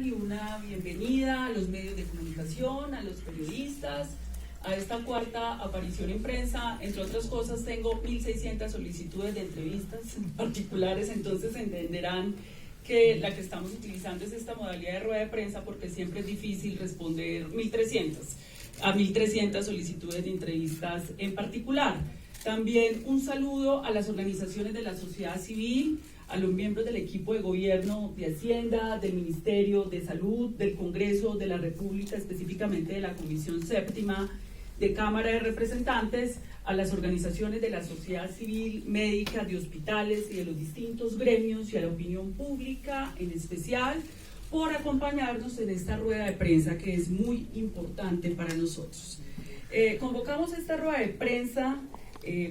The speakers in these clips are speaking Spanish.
Y una bienvenida a los medios de comunicación, a los periodistas, a esta cuarta aparición en prensa. Entre otras cosas, tengo 1.600 solicitudes de entrevistas particulares, entonces entenderán que la que estamos utilizando es esta modalidad de rueda de prensa porque siempre es difícil responder 1.300 solicitudes de entrevistas en particular. También un saludo a las organizaciones de la sociedad civil, a los miembros del equipo de gobierno de Hacienda, del Ministerio de Salud, del Congreso de la República, específicamente de la Comisión Séptima de Cámara de Representantes, a las organizaciones de la sociedad civil, médica, de hospitales y de los distintos gremios y a la opinión pública en especial, por acompañarnos en esta rueda de prensa que es muy importante para nosotros. Convocamos esta rueda de prensa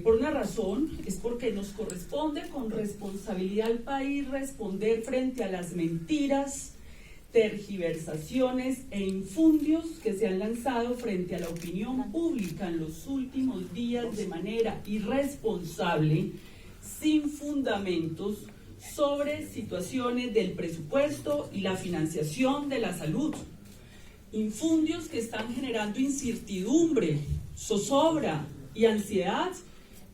por una razón, es porque nos corresponde con responsabilidad al país responder frente a las mentiras, tergiversaciones e infundios que se han lanzado frente a la opinión pública en los últimos días de manera irresponsable, sin fundamentos, sobre situaciones del presupuesto y la financiación de la salud. Infundios que están generando incertidumbre, zozobra y ansiedad,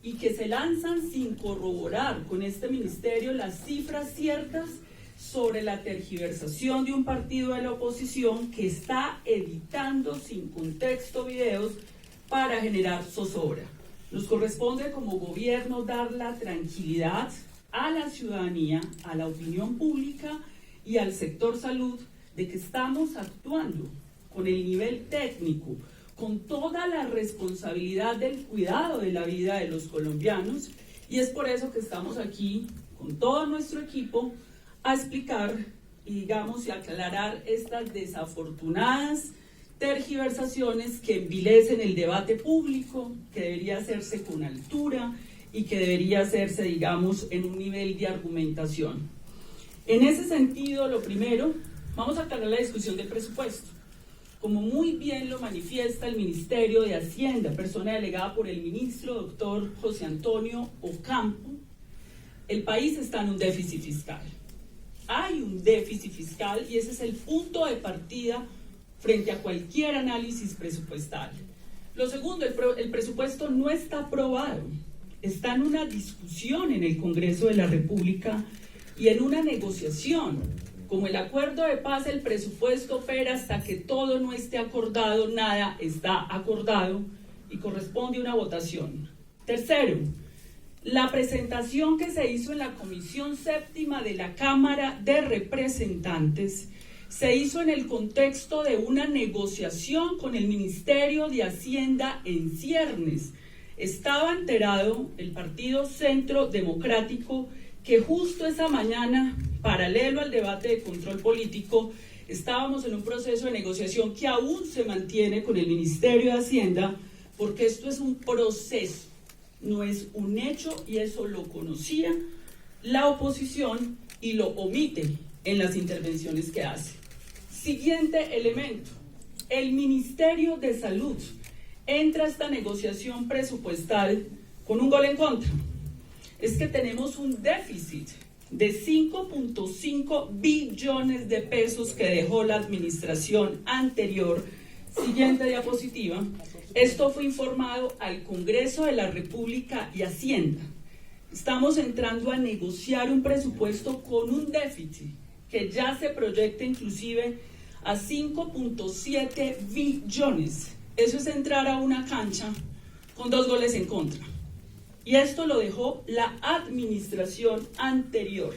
y que se lanzan sin corroborar con este ministerio las cifras ciertas sobre la tergiversación de un partido de la oposición que está editando sin contexto videos para generar zozobra. Nos corresponde como gobierno dar la tranquilidad a la ciudadanía, a la opinión pública y al sector salud de que estamos actuando con el nivel técnico, con toda la responsabilidad del cuidado de la vida de los colombianos, y es por eso que estamos aquí con todo nuestro equipo a explicar y aclarar estas desafortunadas tergiversaciones que envilecen el debate público, que debería hacerse con altura y que debería hacerse, en un nivel de argumentación. En ese sentido, lo primero, vamos a aclarar la discusión del presupuesto. Como muy bien lo manifiesta el Ministerio de Hacienda, persona delegada por el ministro doctor José Antonio Ocampo, el país está en un déficit fiscal. Hay un déficit fiscal y ese es el punto de partida frente a cualquier análisis presupuestal. Lo segundo, el presupuesto no está aprobado, está en una discusión en el Congreso de la República y en una negociación. Como el acuerdo de paz, el presupuesto opera hasta que todo no esté acordado, nada está acordado y corresponde una votación. Tercero, la presentación que se hizo en la Comisión Séptima de la Cámara de Representantes se hizo en el contexto de una negociación con el Ministerio de Hacienda en ciernes. Estaba enterado el Partido Centro Democrático que justo esa mañana, paralelo al debate de control político, estábamos en un proceso de negociación que aún se mantiene con el Ministerio de Hacienda, porque esto es un proceso, no es un hecho, y eso lo conocía la oposición y lo omite en las intervenciones que hace. Siguiente elemento, el Ministerio de Salud entra a esta negociación presupuestal con un gol en contra. Es que tenemos un déficit de 5.5 billones de pesos que dejó la administración anterior. Siguiente diapositiva. Esto fue informado al Congreso de la República y Hacienda. Estamos entrando a negociar un presupuesto con un déficit que ya se proyecta inclusive a 5.7 billones. Eso es entrar a una cancha con 2 goles en contra. Y esto lo dejó la administración anterior.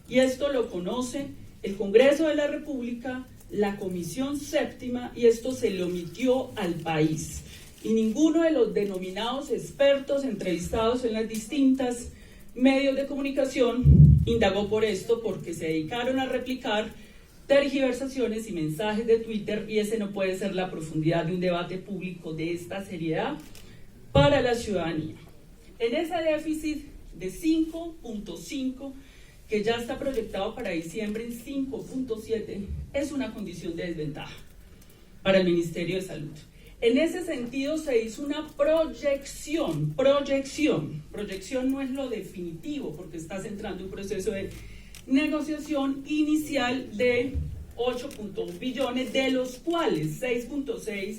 Y esto lo conoce el Congreso de la República, la Comisión Séptima, y esto se le omitió al país. Y ninguno de los denominados expertos entrevistados en las distintas medios de comunicación indagó por esto, porque se dedicaron a replicar tergiversaciones y mensajes de Twitter, y ese no puede ser la profundidad de un debate público de esta seriedad para la ciudadanía. En ese déficit de 5.5, que ya está proyectado para diciembre en 5.7, es una condición de desventaja para el Ministerio de Salud. En ese sentido se hizo una proyección. Proyección no es lo definitivo, porque estás entrando en un proceso de negociación inicial de 8.1 billones, de los cuales 6.6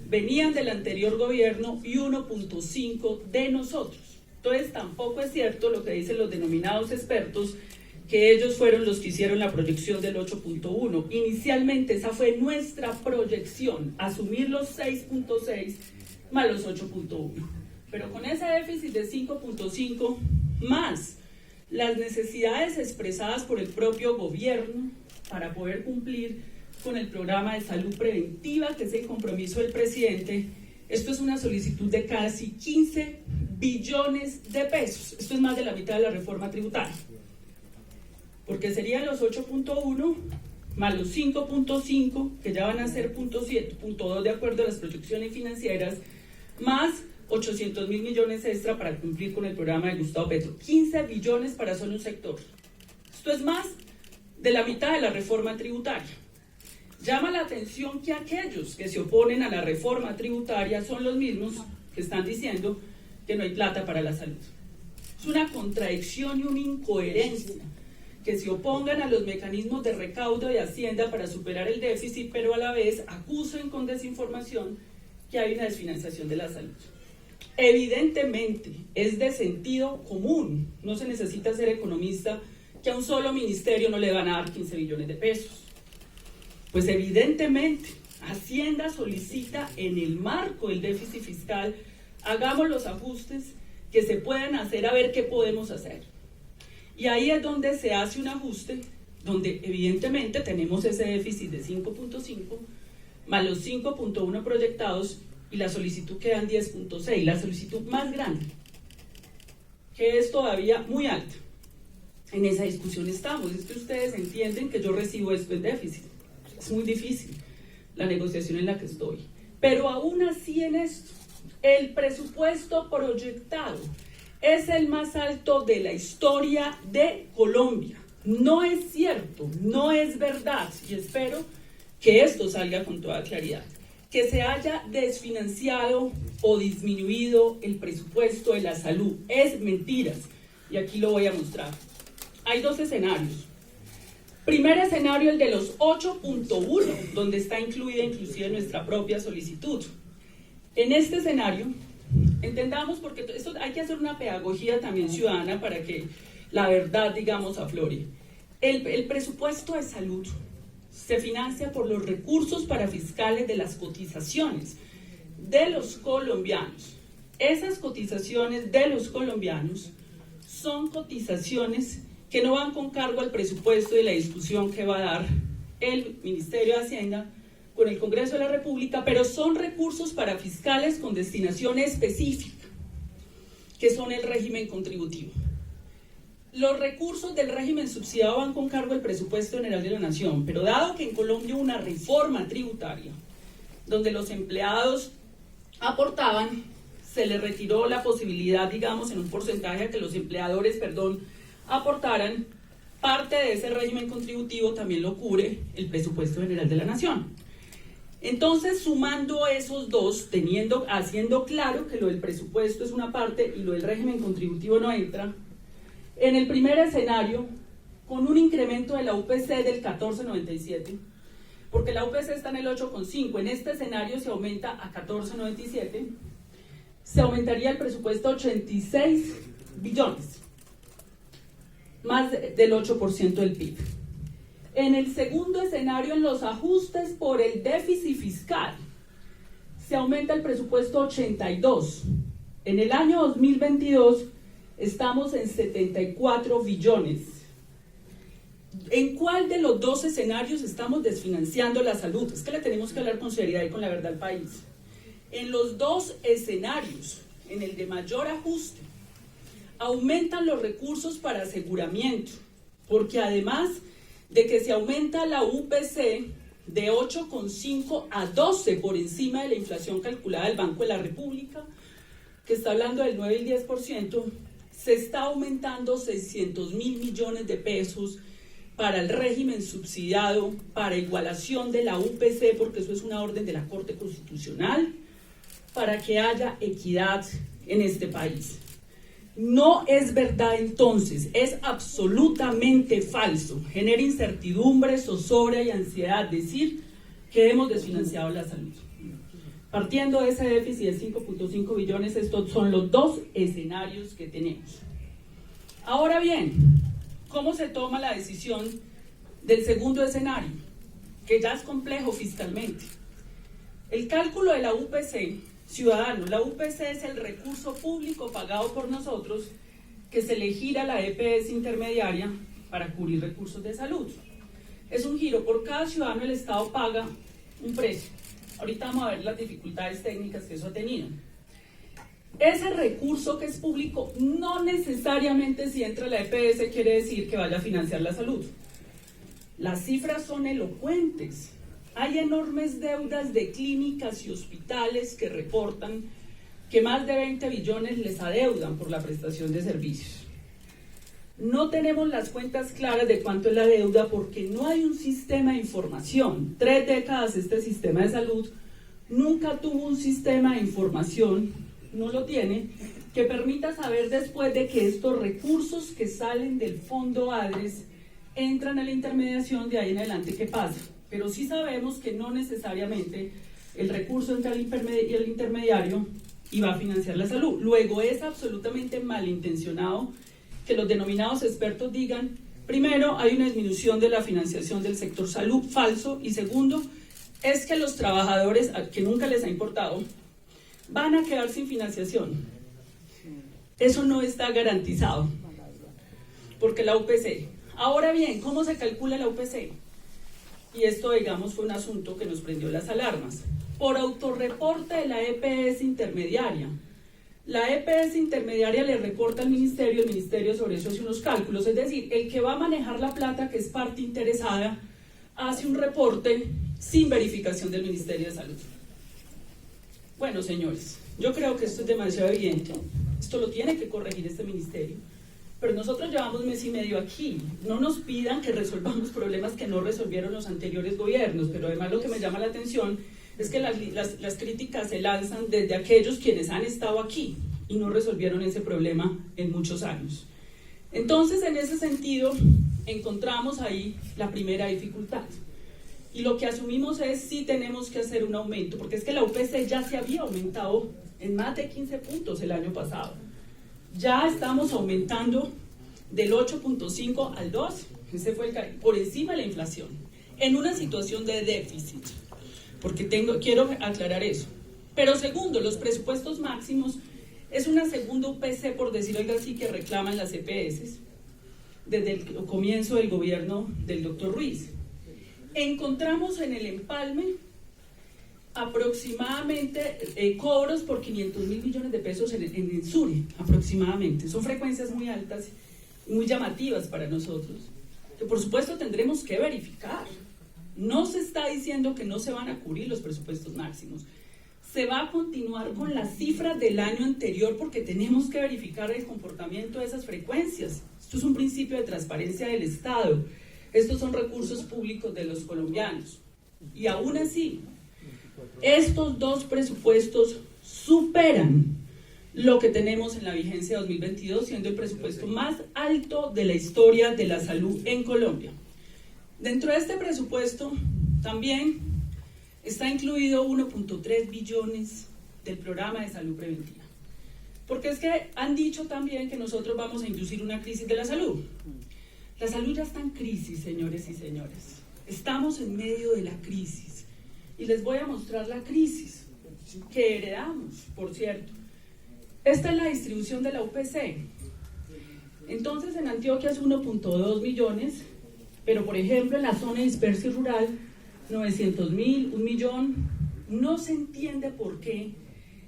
venían del anterior gobierno y 1.5 de nosotros. Entonces tampoco es cierto lo que dicen los denominados expertos, que ellos fueron los que hicieron la proyección del 8.1. Inicialmente esa fue nuestra proyección, asumir los 6.6 más los 8.1. Pero con ese déficit de 5.5 más las necesidades expresadas por el propio gobierno para poder cumplir con el programa de salud preventiva, que es el compromiso del presidente, esto es una solicitud de casi 15 billones de pesos. Esto es más de la mitad de la reforma tributaria. Porque serían los 8.1 más los 5.5, que ya van a ser 0.2 de acuerdo a las proyecciones financieras, más 800.000 millones extra para cumplir con el programa de Gustavo Petro. 15 billones para solo un sector. Esto es más de la mitad de la reforma tributaria. Llama la atención que aquellos que se oponen a la reforma tributaria son los mismos que están diciendo que no hay plata para la salud. Es una contradicción y una incoherencia que se opongan a los mecanismos de recaudo de Hacienda para superar el déficit, pero a la vez acusen con desinformación que hay una desfinanciación de la salud. Evidentemente, es de sentido común, no se necesita ser economista, que a un solo ministerio no le van a dar 15 billones de pesos. Pues evidentemente, Hacienda solicita en el marco del déficit fiscal, hagamos los ajustes que se puedan hacer a ver qué podemos hacer. Y ahí es donde se hace un ajuste, donde evidentemente tenemos ese déficit de 5.5, más los 5.1 proyectados, y la solicitud quedan 10.6, la solicitud más grande, que es todavía muy alta. En esa discusión estamos, es que ustedes entienden que yo recibo esto en déficit. Es muy difícil la negociación en la que estoy. Pero aún así en esto, el presupuesto proyectado es el más alto de la historia de Colombia. No es cierto, no es verdad, y espero que esto salga con toda claridad, que se haya desfinanciado o disminuido el presupuesto de la salud. Es mentiras, y aquí lo voy a mostrar. Hay dos escenarios. Primer escenario, el de los 8.1, donde está incluida inclusive nuestra propia solicitud. En este escenario, entendamos, porque esto hay que hacer una pedagogía también ciudadana para que la verdad, digamos, aflore. El presupuesto de salud se financia por los recursos parafiscales de las cotizaciones de los colombianos. Esas cotizaciones de los colombianos son cotizaciones que no van con cargo al presupuesto de la discusión que va a dar el Ministerio de Hacienda con el Congreso de la República, pero son recursos parafiscales con destinación específica, que son el régimen contributivo. Los recursos del régimen subsidiado van con cargo al presupuesto general de la Nación, pero dado que en Colombia hubo una reforma tributaria, donde los empleados aportaban, se les retiró la posibilidad, digamos, en un porcentaje a que los empleadores, aportaran. Parte de ese régimen contributivo también lo cubre el presupuesto general de la Nación. Entonces, sumando esos dos, haciendo claro que lo del presupuesto es una parte y lo del régimen contributivo no entra, en el primer escenario, con un incremento de la UPC del 14.97, porque la UPC está en el 8.5, en este escenario se aumenta a 14.97, se aumentaría el presupuesto a 86 billones. Más del 8% del PIB. En el segundo escenario, en los ajustes por el déficit fiscal, se aumenta el presupuesto a 82. En el año 2022 estamos en 74 billones. ¿En cuál de los dos escenarios estamos desfinanciando la salud? Es que le tenemos que hablar con seriedad y con la verdad al país. En los dos escenarios, en el de mayor ajuste, aumentan los recursos para aseguramiento, porque además de que se aumenta la UPC de 8.5 a 12 por encima de la inflación calculada del Banco de la República, que está hablando del 9 y el 10%, se está aumentando 600.000 millones de pesos para el régimen subsidiado, para igualación de la UPC, porque eso es una orden de la Corte Constitucional, para que haya equidad en este país. No es verdad entonces, es absolutamente falso. Genera incertidumbre, zozobra y ansiedad decir que hemos desfinanciado la salud. Partiendo de ese déficit de 5.5 billones, estos son los dos escenarios que tenemos. Ahora bien, ¿cómo se toma la decisión del segundo escenario? Que ya es complejo fiscalmente. El cálculo de la UPC, ciudadano, la UPC es el recurso público pagado por nosotros que se le gira a la EPS intermediaria para cubrir recursos de salud. Es un giro, por cada ciudadano el Estado paga un precio. Ahorita vamos a ver las dificultades técnicas que eso ha tenido. Ese recurso que es público no necesariamente si entra la EPS quiere decir que vaya a financiar la salud. Las cifras son elocuentes. Hay enormes deudas de clínicas y hospitales que reportan que más de 20 billones les adeudan por la prestación de servicios. No tenemos las cuentas claras de cuánto es la deuda porque no hay un sistema de información. 3 décadas este sistema de salud nunca tuvo un sistema de información, no lo tiene, que permita saber después de que estos recursos que salen del fondo ADRES entran a la intermediación, de ahí en adelante qué pasa. Pero sí sabemos que no necesariamente el recurso entra al intermediario y va a financiar la salud. Luego es absolutamente malintencionado que los denominados expertos digan, primero, hay una disminución de la financiación del sector salud, falso, y segundo, es que los trabajadores, que nunca les ha importado, van a quedar sin financiación. Eso no está garantizado, porque la UPC. Ahora bien, ¿cómo se calcula la UPC? Y esto, digamos, fue un asunto que nos prendió las alarmas. Por autorreporte de la EPS intermediaria. La EPS intermediaria le reporta al ministerio, el ministerio sobre eso hace unos cálculos, es decir, el que va a manejar la plata, que es parte interesada, hace un reporte sin verificación del Ministerio de Salud. Bueno, señores, yo creo que esto es demasiado evidente, esto lo tiene que corregir este ministerio, pero nosotros llevamos mes y medio aquí, no nos pidan que resolvamos problemas que no resolvieron los anteriores gobiernos, pero además lo que me llama la atención es que las críticas se lanzan desde aquellos quienes han estado aquí y no resolvieron ese problema en muchos años. Entonces, en ese sentido, encontramos ahí la primera dificultad. Y lo que asumimos es sí tenemos que hacer un aumento, porque es que la UPC ya se había aumentado en más de 15 puntos el año pasado. Ya estamos aumentando del 8.5 al 2, ese fue por encima de la inflación, en una situación de déficit. Porque quiero aclarar eso. Pero segundo, los presupuestos máximos es una segunda UPC, por decirlo así, que reclaman las EPS desde el comienzo del gobierno del doctor Ruiz. Encontramos en el empalme aproximadamente cobros por 500.000 millones de pesos en el SURE, aproximadamente. Son frecuencias muy altas y muy llamativas para nosotros, que por supuesto tendremos que verificar. No se está diciendo que no se van a cubrir los presupuestos máximos. Se va a continuar con las cifras del año anterior porque tenemos que verificar el comportamiento de esas frecuencias. Esto es un principio de transparencia del Estado. Estos son recursos públicos de los colombianos. Y aún así, estos dos presupuestos superan lo que tenemos en la vigencia 2022, siendo el presupuesto más alto de la historia de la salud en Colombia. Dentro de este presupuesto también está incluido 1.3 billones del programa de salud preventiva. Porque es que han dicho también que nosotros vamos a inducir una crisis de la salud. La salud ya está en crisis, señores y señoras. Estamos en medio de la crisis. Y les voy a mostrar la crisis que heredamos, por cierto. Esta es la distribución de la UPC. Entonces, en Antioquia es 1.2 millones, pero por ejemplo en la zona dispersa y rural, 900.000, 1 millón. No se entiende por qué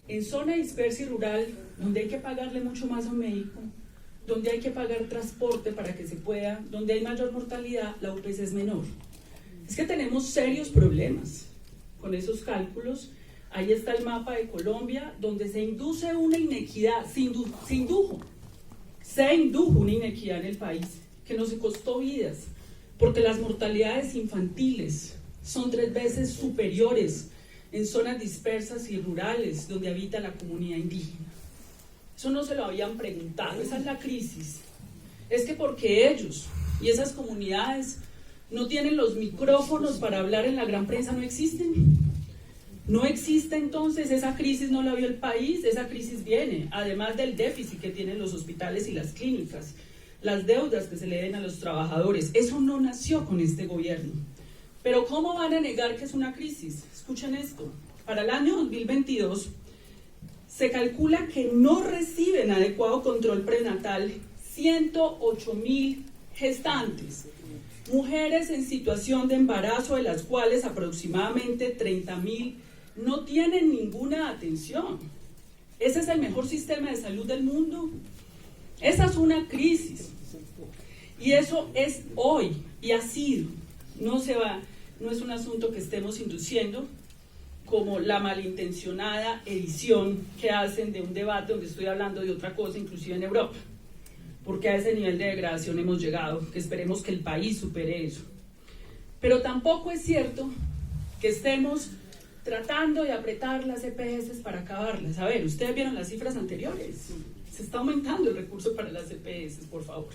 en zona dispersa y rural, donde hay que pagarle mucho más a un médico, donde hay que pagar transporte para que se pueda, donde hay mayor mortalidad, la UPC es menor. Es que tenemos serios problemas con esos cálculos. Ahí está el mapa de Colombia, donde se induce una inequidad, se indujo una inequidad en el país, que nos costó vidas, porque las mortalidades infantiles son 3 veces superiores en zonas dispersas y rurales, donde habita la comunidad indígena. Eso no se lo habían preguntado, esa es la crisis. Es que porque ellos y esas comunidades no tienen los micrófonos para hablar en la gran prensa, no existen. No existe, entonces, esa crisis no la vio el país, esa crisis viene, además del déficit que tienen los hospitales y las clínicas, las deudas que se le den a los trabajadores. Eso no nació con este gobierno. Pero ¿cómo van a negar que es una crisis? Escuchen esto, para el año 2022 se calcula que no reciben adecuado control prenatal 108.000 gestantes, mujeres en situación de embarazo, de las cuales aproximadamente 30.000 no tienen ninguna atención. ¿Ese es el mejor sistema de salud del mundo? Esa es una crisis. Y eso es hoy, y ha sido. No es un asunto que estemos induciendo, como la malintencionada edición que hacen de un debate donde estoy hablando de otra cosa, inclusive en Europa. Porque a ese nivel de degradación hemos llegado, que esperemos que el país supere eso. Pero tampoco es cierto que estemos tratando de apretar las EPS para acabarlas. A ver, ustedes vieron las cifras anteriores. Se está aumentando el recurso para las EPS, por favor.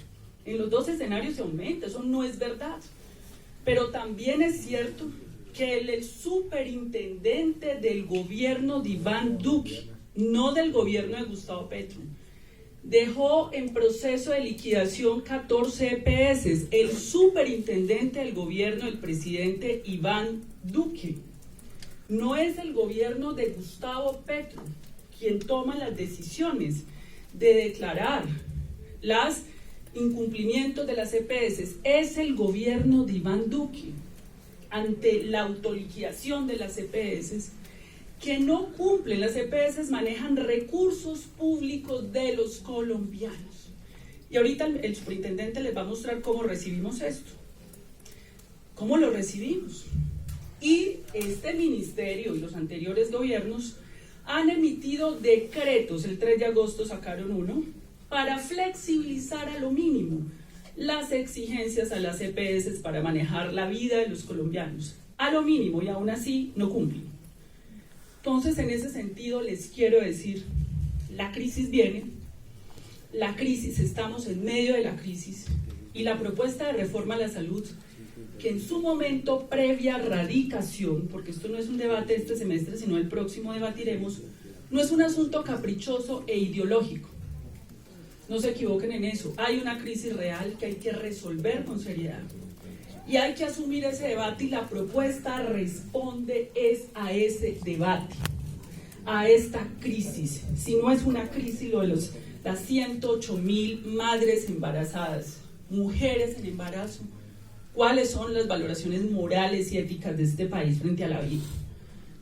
En los dos escenarios se aumenta, eso no es verdad. Pero también es cierto que el superintendente del gobierno de Iván Duque, no del gobierno de Gustavo Petro, dejó en proceso de liquidación 14 EPS, el superintendente del gobierno del presidente Iván Duque. No es el gobierno de Gustavo Petro quien toma las decisiones de declarar los incumplimientos de las EPS, es el gobierno de Iván Duque, ante la autoliquidación de las EPS, que no cumplen. Las EPS manejan recursos públicos de los colombianos. Y ahorita el superintendente les va a mostrar cómo recibimos esto. ¿Cómo lo recibimos? Y este ministerio y los anteriores gobiernos han emitido decretos, el 3 de agosto sacaron uno, para flexibilizar a lo mínimo las exigencias a las EPS para manejar la vida de los colombianos. A lo mínimo, y aún así no cumplen. Entonces, en ese sentido, les quiero decir, la crisis viene, la crisis, estamos en medio de la crisis, y la propuesta de reforma a la salud, que en su momento previa radicación, porque esto no es un debate este semestre, sino el próximo debatiremos, no es un asunto caprichoso e ideológico. No se equivoquen en eso, hay una crisis real que hay que resolver con seriedad. Y hay que asumir ese debate, y la propuesta responde a ese debate, a esta crisis. Si no es una crisis lo de las 108.000 madres embarazadas, mujeres en embarazo, ¿cuáles son las valoraciones morales y éticas de este país frente a la vida?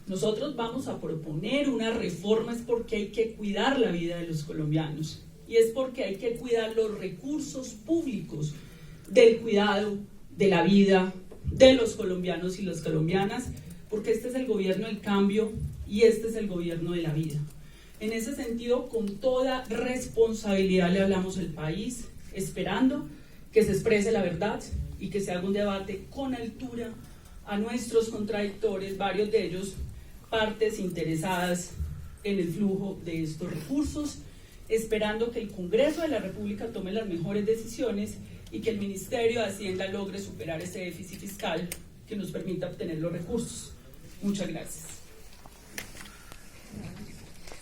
Nosotros vamos a proponer una reforma, es porque hay que cuidar la vida de los colombianos, y es porque hay que cuidar los recursos públicos del cuidado de la vida de los colombianos y las colombianas, porque este es el gobierno del cambio y este es el gobierno de la vida. En ese sentido, con toda responsabilidad le hablamos al país, esperando que se exprese la verdad y que se haga un debate con altura a nuestros contradictores, varios de ellos partes interesadas en el flujo de estos recursos, esperando que el Congreso de la República tome las mejores decisiones y que el Ministerio de Hacienda logre superar ese déficit fiscal que nos permita obtener los recursos. Muchas gracias.